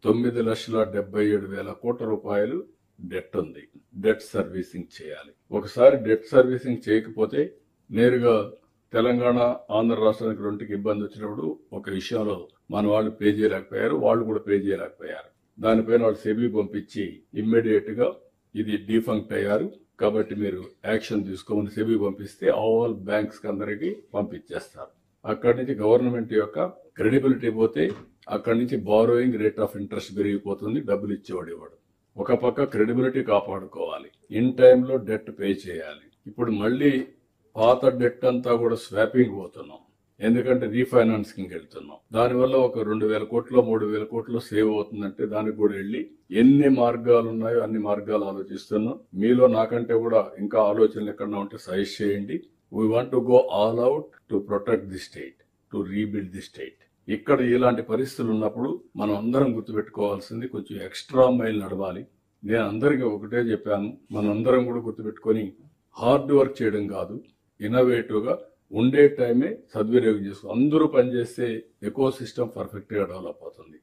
9,77,000 కోట్ల రూపాయలు డెట్ ఉంది. డెట్ సర్వీసింగ్ చేయాలి. ఒకసారి డెట్ సర్వీసింగ్ చేయకపోతే నేరుగా తెలంగాణ ఆంధ్ర రాష్ట్రానికి రెండుకి ఇబ్బంది వచ్చినప్పుడు ఒక విషయంలో మన వాళ్ళు పే చేయలేకపోయారు, వాళ్ళు కూడా పే చేయలేకపోయారు. దానిపైన వాళ్ళు సెబీ పంపించి ఇమ్మీడియట్ గా ఇది డిఫంక్ట్ అయ్యారు కాబట్టి మీరు యాక్షన్ తీసుకోమని సెబీ పంపిస్తే ఆల్ బ్యాంక్స్ అందరికి పంపించేస్తారు. అక్కడి నుంచి గవర్నమెంట్ యొక్క క్రెడిబిలిటీ పోతే అక్కడి నుంచి బారోయింగ్ రేట్ ఆఫ్ ఇంట్రెస్ట్ పెరిగిపోతుంది, డబ్బులు ఇచ్చేవాడు ఇవ్వడు. ఒక పక్క క్రెడిబిలిటీ కాపాడుకోవాలి, ఇన్ టైంలో డెట్ పే చేయాలి. ఇప్పుడు మళ్ళీ పాత డెట్ అంతా కూడా స్వాపింగ్ పోతున్నాం, ఎందుకంటే రీఫైనాన్సింగ్ వెళ్తున్నాం. దానివల్ల ఒక 2,000 కోట్లు 3,000 కోట్లు సేవ్ అవుతుందంటే దానికి కూడా వెళ్ళి ఎన్ని మార్గాలు ఉన్నాయో అన్ని మార్గాలు ఆలోచిస్తున్నాం. మీలో నాకంటే కూడా ఇంకా ఆలోచనలు ఎక్కడన్నా ఉంటే సజెస్ట్ చేయండి. We want to go all out to protect the state, to rebuild the state. ఇక్కడ ఇలాంటి పరిస్థితులు ఉన్నప్పుడు మనం అందరం గుర్తుపెట్టుకోవాల్సింది కొంచెం ఎక్స్ట్రా మైల్ నడవాలి. నేను అందరికీ ఒకటే చెప్పాను, మనందరం కూడా గుర్తుపెట్టుకొని హార్డ్ వర్క్ చేయడం కాదు, ఇన్నోవేటివ్ గా ఉండే టైమే సద్వినియోగం చేసుకో. అందరూ పనిచేస్తే ఎకో సిస్టమ్ పర్ఫెక్ట్ గా డెవలప్ అవుతుంది.